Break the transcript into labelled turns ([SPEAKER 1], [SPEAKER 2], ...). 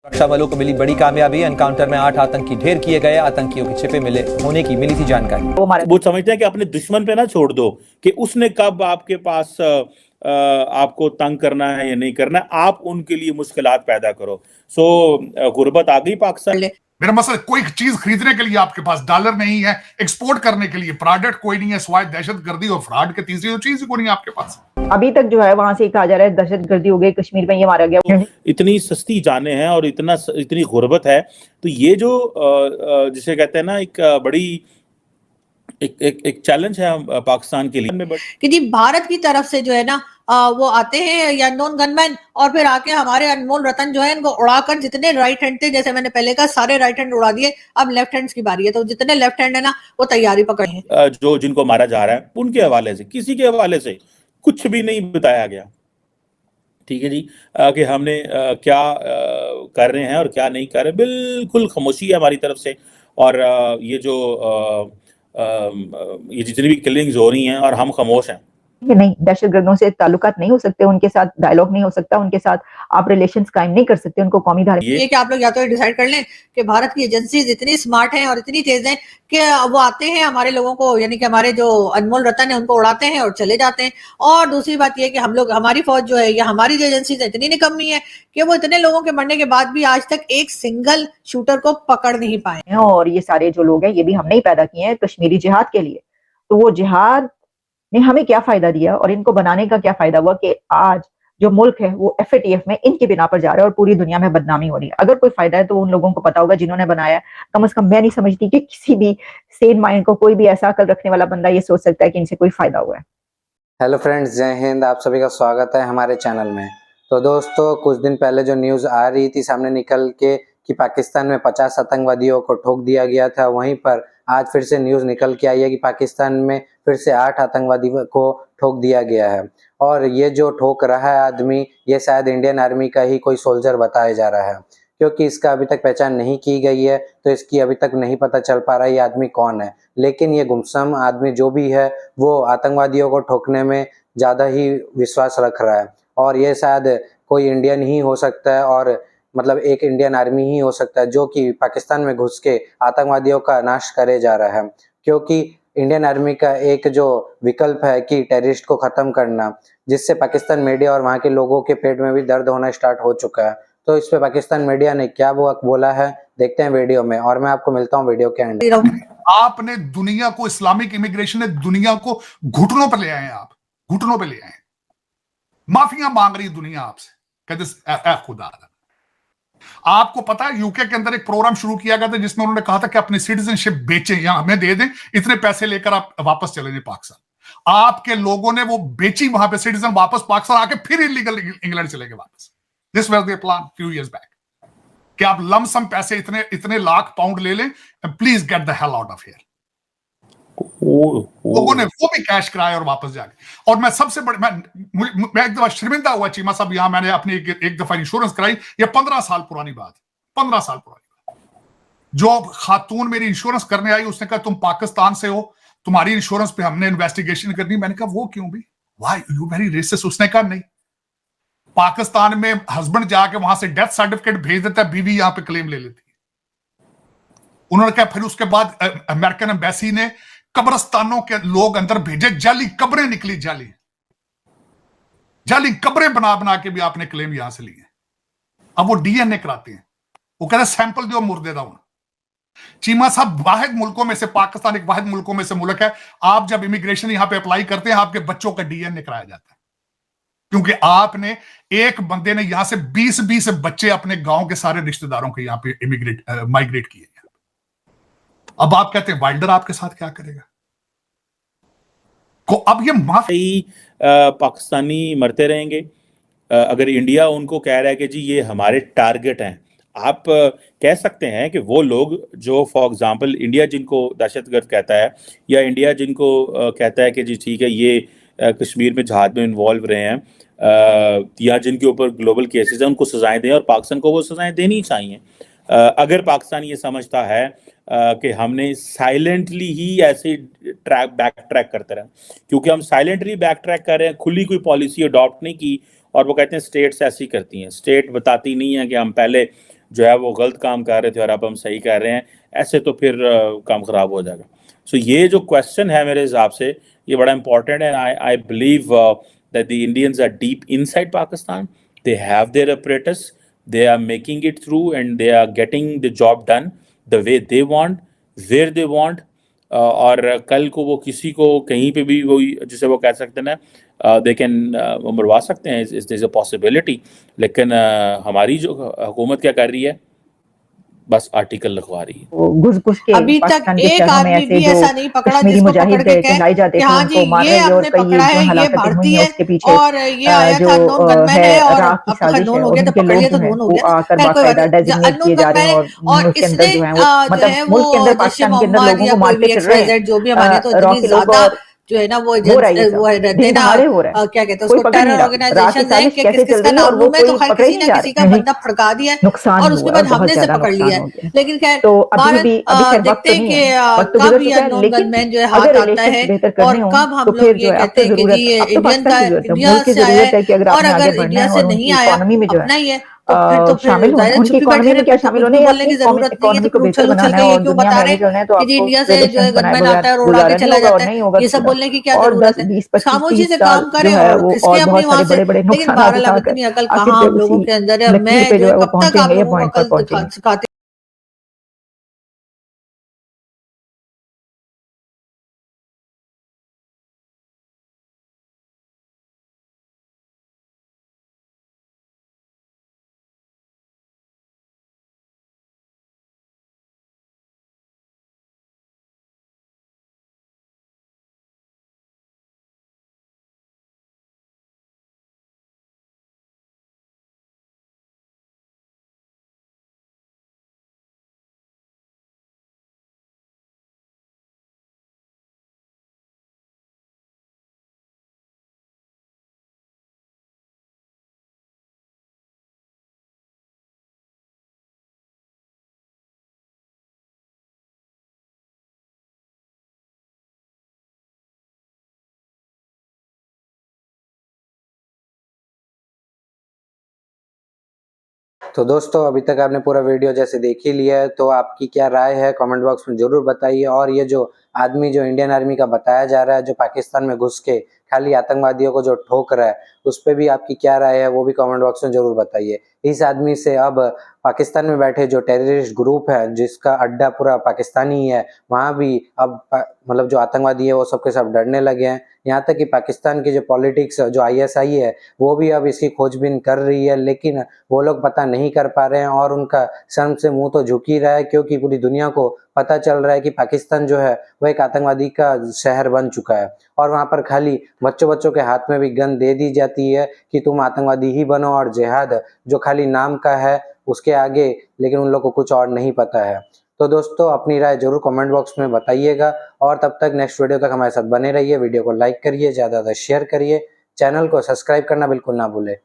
[SPEAKER 1] सुरक्षा बलों को मिली बड़ी कामयाबी। एनकाउंटर में 8 आतंकी ढेर किए गए। आतंकियों के छिपे मिले होने की मिली थी जानकारी।
[SPEAKER 2] वो समझते हैं कि अपने दुश्मन पे ना छोड़ दो कि उसने कब आपके पास आपको तंग करना है या नहीं करना है, आप उनके लिए मुश्किलात पैदा करो। गुर्बत आ गई पाकिस्तान।
[SPEAKER 3] मेरा मसला कोई चीज खरीदने के लिए आपके पास डॉलर नहीं है, एक्सपोर्ट करने के लिए प्रोडक्ट कोई नहीं है, सिवाय दहशतगर्दी और फ्रॉड के तीसरी चीज कोई नहीं है आपके पास।
[SPEAKER 4] अभी तक जो है वहां से कहा जा रहा है दहशतगर्दी हो गई, कश्मीर में ये मारा गया।
[SPEAKER 2] इतनी सस्ती जाने हैं और इतनी गुर्बत है, तो ये जो जिसे कहते हैं ना एक चैलेंज है पाकिस्तान के लिए
[SPEAKER 5] कि जी भारत की तरफ से जो है ना वो आते हैं या अननोन गनमैन और फिर आके हमारे अनमोल रतन जो है इनको उड़ाकर, जितने राइट हैंड थे जैसे मैंने पहले कहा सारे राइट हैंड उड़ा दिए, अब लेफ्ट हैंड की बारी है, तो जितने लेफ्ट हैंड है ना वो तैयारी पकड़े हैं।
[SPEAKER 2] जो जिनको मारा जा रहा है उनके हवाले से, किसी के हवाले से कुछ भी नहीं बताया गया। ठीक है जी, कि हमने क्या कर रहे हैं और क्या नहीं कर रहे, बिल्कुल खामोशी है हमारी तरफ से। और ये जितनी भी किलिंग्स हो रही हैं और हम खामोश हैं।
[SPEAKER 4] नहीं, दहशतगर्दों से ताल्लुकात नहीं हो सकते, उनके साथ डायलॉग नहीं हो सकता, उनके साथ आप रिलेशंस कायम नहीं कर सकते, उनको कौमी धारा।
[SPEAKER 5] ये कि आप लोग या तो डिसाइड कर लें कि भारत की एजेंसीज इतनी स्मार्ट हैं और इतनी तेज हैं कि वो आते हैं हमारे लोगों को, यानी कि हमारे जो अनमोल रतन है उनको उड़ाते हैं और चले जाते हैं। और दूसरी बात ये कि हम लोग, हमारी फौज जो है या हमारी जो एजेंसीज इतनी निकम्मी है कि वो इतने लोगों के मरने के बाद भी आज तक एक सिंगल शूटर को पकड़ नहीं पाए।
[SPEAKER 4] और ये सारे जो लोग हैं ये भी हमने ही पैदा किए हैं कश्मीरी जिहाद के लिए, तो वो जिहाद ने हमें क्या फायदा दिया और इनको बनाने का क्या फायदा हुआ कि आज जो मुल्क है वो FATF में इनके बिना पर जा रहा है और पूरी दुनिया में बदनामी हो रही है। अगर कोई फायदा है तो उन लोगों को पता होगा जिन्होंने बनाया। कम से कम मैं नहीं समझती कि किसी भी सेन माइंड को, कोई भी ऐसा अकल रखने वाला बंदा ये सोच सकता है कि इनसे कोई फायदा हुआ है।
[SPEAKER 6] हेलो फ्रेंड्स, जय हिंद। आप सभी का स्वागत है हमारे चैनल में। तो दोस्तों, कुछ दिन पहले जो न्यूज़ आ रही थी सामने निकल के कि पाकिस्तान में 50 आतंकवादियों को ठोक दिया गया था, वहीं पर आज फिर से न्यूज़ निकल के आई है कि पाकिस्तान में फिर से 8 आतंकवादी को ठोक दिया गया है। और ये जो ठोक रहा है आदमी, ये शायद इंडियन आर्मी का ही कोई सोल्जर बताया जा रहा है, क्योंकि इसका अभी तक पहचान नहीं की गई है, तो इसकी अभी तक नहीं पता चल पा रहा है ये आदमी कौन है। लेकिन ये गुमसम आदमी जो भी है वो आतंकवादियों को ठोकने में ज़्यादा ही विश्वास रख रहा है, और ये शायद कोई इंडियन ही हो सकता है, और मतलब एक इंडियन आर्मी ही हो सकता है जो कि पाकिस्तान में घुस के आतंकवादियों का नाश करे जा रहा है। क्योंकि इंडियन आर्मी का एक जो विकल्प है कि टेररिस्ट को ख़त्म करना, जिससे पाकिस्तान मीडिया और वहाँ के लोगों के पेट में भी दर्द होना स्टार्ट हो चुका है। तो इस पे पाकिस्तान मीडिया ने क्या बोला है, देखते हैं वीडियो में, और मैं आपको मिलता हूँ वीडियो के एंड।
[SPEAKER 3] आपने दुनिया को, इस्लामिक इमिग्रेशन ने दुनिया को घुटनों पर ले आए हैं, आप घुटनों पर ले आए। माफिया मांग रही दुनिया आपसे, कहते खुदा। आपको पता है यूके के अंदर एक प्रोग्राम शुरू किया गया था जिसमें उन्होंने कहा था कि अपनी सिटीजनशिप बेचें या हमें दे दें, इतने पैसे लेकर आप वापस चले जाए पाकिस्तान। आपके लोगों ने वो बेची वहां पे सिटीजन, वापस पाकिस्तान आके फिर इलीगल इंग्लैंड चले गए वापस। This was their plan few years back कि आप लमसम पैसे इतने लाख पाउंड ले लें, please get the hell out of here. लोगों ने वो भी कैश कराया और वापस जाके। और मैं सबसे बड़े, मैं एक दफा शर्मिंदा हुआ चीमा साहब, यहां मैंने अपनी एक दफा इंश्योरेंस कराई, ये 15 साल पुरानी बात, 15 साल पुरानी बात। जो खातून मेरी इंश्योरेंस करने आई उसने कहा तुम पाकिस्तान से हो, तुम्हारी इंश्योरेंस पे हमने इन्वेस्टिगेशन करनी। मैंने कहा वो क्यों भी, व्हाई यू वेरी रेसिस्ट। उसने कहा नहीं, पाकिस्तान में हस्बैंड जाके वहां से डेथ सर्टिफिकेट भेज देता है, बीवी यहां पे क्लेम ले लेती है। उन्होंने कहा फिर उसके बाद अमेरिकन एम्बेसी ने कब्रिस्तानों के लोग अंदर भेजे, जाली कब्रें निकली, जाली कब्रें बना बना के भी आपने क्लेम यहां से लिए। अब वो DNA कराते हैं, वो कहते हैं सैंपल जो मुर्दे दा होना। चीमा साहब, वाहिद मुल्कों में से पाकिस्तान एक वाहिद मुल्कों में से मुल्क है, आप जब इमिग्रेशन यहां पे अप्लाई करते हैं आपके बच्चों का DNA कराया जाता है, क्योंकि आपने, एक बंदे ने यहां से 20-20 बच्चे अपने गांव के सारे रिश्तेदारों के यहां पे माइग्रेट किए। अब आप कहते हैं वाइल्डर आपके साथ क्या करेगा? को अब ये
[SPEAKER 2] माफी पाकिस्तानी मरते रहेंगे अगर इंडिया उनको कह रहा है कि जी ये हमारे टारगेट हैं। आप कह सकते हैं कि वो लोग जो फॉर एग्जांपल इंडिया जिनको दहशतगर्द कहता है, या इंडिया जिनको कहता है कि जी ठीक है ये कश्मीर में जहाद में इन्वॉल्व रहे हैं, या जिनके ऊपर ग्लोबल केसेस हैं, उनको सजाएं दें और पाकिस्तान को वो सजाएं देनी चाहिए। अगर पाकिस्तान ये समझता है कि हमने साइलेंटली ही ऐसे बैक ट्रैक करते रहे, क्योंकि हम साइलेंटली बैक ट्रैक कर रहे हैं, खुली कोई पॉलिसी अडॉप्ट नहीं की, और वो कहते हैं स्टेट्स ऐसी करती हैं। स्टेट बताती नहीं है कि हम पहले जो है वो गलत काम कर रहे थे और अब हम सही कर रहे हैं, ऐसे तो फिर काम खराब हो जाएगा। सो ये जो क्वेश्चन है मेरे हिसाब से ये बड़ा इंपॉर्टेंट है। I believe that the Indians are deep inside Pakistan, they have their apparatus, they are making it through and they are getting the job done the way they want, where they want। और कल को वो किसी को कहीं पे भी वो जिसे वो कह सकते हैं ना दे कैन मरवा सकते हैं, इज अ पॉसिबिलिटी। लेकिन हमारी जो हुकूमत क्या कर रही है, बस आर्टिकल लिखवा रही है।
[SPEAKER 4] घुस घुस के
[SPEAKER 5] अभी तक
[SPEAKER 4] पाकिस्तान के
[SPEAKER 5] एक
[SPEAKER 4] शहरों में
[SPEAKER 5] आदमी
[SPEAKER 4] ऐसे
[SPEAKER 5] भी
[SPEAKER 4] जो
[SPEAKER 5] ऐसा नहीं पकड़ा
[SPEAKER 4] कश्मीरी
[SPEAKER 5] जिसको
[SPEAKER 4] मुजाहिद
[SPEAKER 5] पकड़ के
[SPEAKER 4] कहलाई जाते
[SPEAKER 5] कि
[SPEAKER 4] थे
[SPEAKER 5] हाँ
[SPEAKER 4] उनको
[SPEAKER 5] जी
[SPEAKER 4] मार
[SPEAKER 5] ये
[SPEAKER 4] रही है, और
[SPEAKER 5] आपने
[SPEAKER 4] कई
[SPEAKER 5] पकड़ा है,
[SPEAKER 4] जो
[SPEAKER 5] ये
[SPEAKER 4] हलाकतें हुई
[SPEAKER 5] भारतीय
[SPEAKER 4] हैं
[SPEAKER 5] है
[SPEAKER 4] उसके पीछे
[SPEAKER 5] और ये आया
[SPEAKER 4] जो
[SPEAKER 5] था नॉन गनमैन
[SPEAKER 4] है
[SPEAKER 5] है और
[SPEAKER 4] राख की
[SPEAKER 5] अब
[SPEAKER 4] साजिश
[SPEAKER 5] नॉन
[SPEAKER 4] है,
[SPEAKER 5] हो
[SPEAKER 4] और
[SPEAKER 5] गया तो
[SPEAKER 4] उनके
[SPEAKER 5] पकड़
[SPEAKER 4] लोग
[SPEAKER 5] लिया तो
[SPEAKER 4] जो है
[SPEAKER 5] नॉन हो
[SPEAKER 4] वो
[SPEAKER 5] गया।
[SPEAKER 4] आकर
[SPEAKER 5] खैर कोई बात
[SPEAKER 4] बाकायदा
[SPEAKER 5] नहीं,
[SPEAKER 4] डेजिग्नेट
[SPEAKER 5] अननोन
[SPEAKER 4] किए जा रहे
[SPEAKER 5] गनमैन
[SPEAKER 4] हैं,
[SPEAKER 5] है
[SPEAKER 4] और
[SPEAKER 5] और
[SPEAKER 4] मुल्क के अंदर
[SPEAKER 5] इसने
[SPEAKER 4] जो है वो
[SPEAKER 5] जो
[SPEAKER 4] मतलब
[SPEAKER 5] है
[SPEAKER 4] मुल्क के
[SPEAKER 5] वो
[SPEAKER 4] अंदर
[SPEAKER 5] जैश ए
[SPEAKER 4] पाकिस्तान के अंदर
[SPEAKER 5] मोहम्मद
[SPEAKER 4] लोगों
[SPEAKER 5] या
[SPEAKER 4] को
[SPEAKER 5] कोई
[SPEAKER 4] मारते
[SPEAKER 5] भी
[SPEAKER 4] फिर रहे हैं।
[SPEAKER 5] XYZ जो भी हमारे तो
[SPEAKER 4] रॉ
[SPEAKER 5] इतनी
[SPEAKER 4] के लोग
[SPEAKER 5] ज्यादा
[SPEAKER 4] और
[SPEAKER 5] जो है ना वो
[SPEAKER 4] हो रहा है ये
[SPEAKER 5] वो
[SPEAKER 4] सब,
[SPEAKER 5] रहते
[SPEAKER 4] दिन
[SPEAKER 5] ना
[SPEAKER 4] दहाड़े हो रहा है,
[SPEAKER 5] क्या कहते हैं
[SPEAKER 4] कोई
[SPEAKER 5] उसको,
[SPEAKER 4] पकड़ नहीं
[SPEAKER 5] टेरर
[SPEAKER 4] रहा। राख की
[SPEAKER 5] ऑर्गेनाइजेशन है
[SPEAKER 4] साजिश
[SPEAKER 5] कि
[SPEAKER 4] कैसे
[SPEAKER 5] किस किस
[SPEAKER 4] चल
[SPEAKER 5] का
[SPEAKER 4] रही है और
[SPEAKER 5] नाम
[SPEAKER 4] वो
[SPEAKER 5] लूं मैं, तो
[SPEAKER 4] कोई
[SPEAKER 5] हर
[SPEAKER 4] पकड़े
[SPEAKER 5] किसी
[SPEAKER 4] नहीं
[SPEAKER 5] ना
[SPEAKER 4] जा
[SPEAKER 5] किसी
[SPEAKER 4] रहे।
[SPEAKER 5] का बंदा फड़का दिया है
[SPEAKER 4] नुकसान
[SPEAKER 5] और
[SPEAKER 4] भी
[SPEAKER 5] उसके
[SPEAKER 4] हुआ है,
[SPEAKER 5] बाद
[SPEAKER 4] बहुत
[SPEAKER 5] हमने से
[SPEAKER 4] ज्यादा
[SPEAKER 5] पकड़
[SPEAKER 4] नुकसान
[SPEAKER 5] लिया
[SPEAKER 4] हो
[SPEAKER 5] है।
[SPEAKER 4] गया है।
[SPEAKER 5] लेकिन खैर
[SPEAKER 4] तो अभी
[SPEAKER 5] भारत
[SPEAKER 4] भी अभी खैर वक्त
[SPEAKER 5] देखते
[SPEAKER 4] तो
[SPEAKER 5] हैं
[SPEAKER 4] नहीं
[SPEAKER 5] कि
[SPEAKER 4] है, वक्त तो
[SPEAKER 5] कब
[SPEAKER 4] गुजर
[SPEAKER 5] ये
[SPEAKER 4] चुका है,
[SPEAKER 5] अननोन
[SPEAKER 4] लेकिन
[SPEAKER 5] गनमैन जो है
[SPEAKER 4] अगर
[SPEAKER 5] हाथ आता
[SPEAKER 4] रिलेशन
[SPEAKER 5] है
[SPEAKER 4] बेहतर
[SPEAKER 5] और
[SPEAKER 4] करने हों
[SPEAKER 5] कब हम
[SPEAKER 4] तो फिर
[SPEAKER 5] लोग
[SPEAKER 4] जो
[SPEAKER 5] ये
[SPEAKER 4] है अब
[SPEAKER 5] कहते
[SPEAKER 4] तो
[SPEAKER 5] हैं कि जी
[SPEAKER 4] जरूरत,
[SPEAKER 5] ये
[SPEAKER 4] अब तो
[SPEAKER 5] इंडियन
[SPEAKER 4] पाकिस्तान
[SPEAKER 5] का
[SPEAKER 4] की जरूरत है,
[SPEAKER 5] इंडिया
[SPEAKER 4] मुल्क की
[SPEAKER 5] से आया
[SPEAKER 4] जरूरत
[SPEAKER 5] है
[SPEAKER 4] है कि अगर
[SPEAKER 5] और
[SPEAKER 4] आपने आगे
[SPEAKER 5] अगर
[SPEAKER 4] बढ़ना
[SPEAKER 5] इंडिया
[SPEAKER 4] है
[SPEAKER 5] से
[SPEAKER 4] और
[SPEAKER 5] नहीं
[SPEAKER 4] उनकी
[SPEAKER 5] आया
[SPEAKER 4] इकोनॉमी में जो है
[SPEAKER 5] अपना ही है तो फिर
[SPEAKER 4] शामिल होना,
[SPEAKER 5] जाहिर
[SPEAKER 4] उनकी
[SPEAKER 5] चुप्पी बैठे
[SPEAKER 4] इकोनॉमी में
[SPEAKER 5] रहे,
[SPEAKER 4] क्या
[SPEAKER 5] फिर तो
[SPEAKER 4] शामिल
[SPEAKER 5] कुछ
[SPEAKER 4] होना
[SPEAKER 5] भी
[SPEAKER 4] है,
[SPEAKER 5] बोलने
[SPEAKER 4] अपनी
[SPEAKER 5] की जरूरत नहीं है। तो
[SPEAKER 4] इकोनॉमी
[SPEAKER 5] फिर
[SPEAKER 4] को बेहतर
[SPEAKER 5] उछल उछल
[SPEAKER 4] बनाना
[SPEAKER 5] के
[SPEAKER 4] है
[SPEAKER 5] ये
[SPEAKER 4] और
[SPEAKER 5] क्यों
[SPEAKER 4] दुनिया
[SPEAKER 5] बता
[SPEAKER 4] में
[SPEAKER 5] रहे
[SPEAKER 4] आगे
[SPEAKER 5] हैं
[SPEAKER 4] चलना है, तो
[SPEAKER 5] कि जी
[SPEAKER 4] आपको
[SPEAKER 5] इंडिया से जो है
[SPEAKER 4] रिलेशंस बनाए
[SPEAKER 5] गनमैन आता
[SPEAKER 4] बगैर
[SPEAKER 5] है और उड़ा के
[SPEAKER 4] गुजारा नहीं
[SPEAKER 5] चला
[SPEAKER 4] होगा, और
[SPEAKER 5] जाता है,
[SPEAKER 4] नहीं होगा
[SPEAKER 5] ये सब
[SPEAKER 4] गुजारा।
[SPEAKER 5] बोलने की क्या
[SPEAKER 4] और
[SPEAKER 5] जरूरत
[SPEAKER 4] 10
[SPEAKER 5] है।
[SPEAKER 4] 20 25
[SPEAKER 5] खामोशी
[SPEAKER 4] 30
[SPEAKER 5] से
[SPEAKER 4] साल
[SPEAKER 5] काम
[SPEAKER 4] जो
[SPEAKER 5] करें
[SPEAKER 4] है
[SPEAKER 5] और
[SPEAKER 4] वो
[SPEAKER 5] खिसके
[SPEAKER 4] और
[SPEAKER 5] अपनी
[SPEAKER 4] बहुत
[SPEAKER 5] वहां
[SPEAKER 4] सारे
[SPEAKER 5] से।
[SPEAKER 4] बड़े बड़े
[SPEAKER 5] लेकिन
[SPEAKER 4] नुकसान
[SPEAKER 5] बहरहाल अब
[SPEAKER 4] उठाकर
[SPEAKER 5] इतनी अकल कहाँ
[SPEAKER 4] आखिर
[SPEAKER 5] हम लोगों
[SPEAKER 4] उसी
[SPEAKER 5] के अंदर है।
[SPEAKER 4] लकीर
[SPEAKER 5] मैं
[SPEAKER 4] पे
[SPEAKER 5] जो
[SPEAKER 4] जो
[SPEAKER 5] है
[SPEAKER 4] है वो
[SPEAKER 5] कब तक आप
[SPEAKER 4] पहुंचेंगे या
[SPEAKER 5] लोगों को
[SPEAKER 4] पॉइंट पर
[SPEAKER 5] अकल
[SPEAKER 4] पहुंचेंगे।
[SPEAKER 5] सिखाते
[SPEAKER 6] तो दोस्तों अभी तक आपने पूरा वीडियो जैसे देख ही लिया है, तो आपकी क्या राय है कमेंट बॉक्स में ज़रूर बताइए। और ये जो आदमी जो इंडियन आर्मी का बताया जा रहा है, जो पाकिस्तान में घुस के खाली आतंकवादियों को जो ठोक रहा है, उस पर भी आपकी क्या राय है वो भी कमेंट बॉक्स में ज़रूर बताइए। इस आदमी से अब पाकिस्तान में बैठे जो टेररिस्ट ग्रुप है जिसका अड्डा पूरा पाकिस्तानी है, वहाँ भी अब मतलब जो आतंकवादी है वो सबके सब डरने लगे हैं। यहाँ तक कि पाकिस्तान की जो पॉलिटिक्स जो ISI है वो भी अब इसकी खोजबीन कर रही है, लेकिन वो लोग पता नहीं कर पा रहे हैं और उनका शर्म से मुंह तो झुक ही रहा है, क्योंकि पूरी दुनिया को पता चल रहा है कि पाकिस्तान जो है वो एक आतंकवादी का शहर बन चुका है। और वहाँ पर खाली बच्चों के हाथ में भी गन दे दी जाती है कि तुम आतंकवादी ही बनो, और जिहाद जो खाली नाम का है उसके आगे, लेकिन उन लोग को कुछ और नहीं पता है। तो दोस्तों अपनी राय जरूर कमेंट बॉक्स में बताइएगा, और तब तक नेक्स्ट वीडियो तक हमारे साथ बने रहिए। वीडियो को लाइक करिए, ज़्यादा से ज़्यादा शेयर करिए, चैनल को सब्सक्राइब करना बिल्कुल ना भूलें।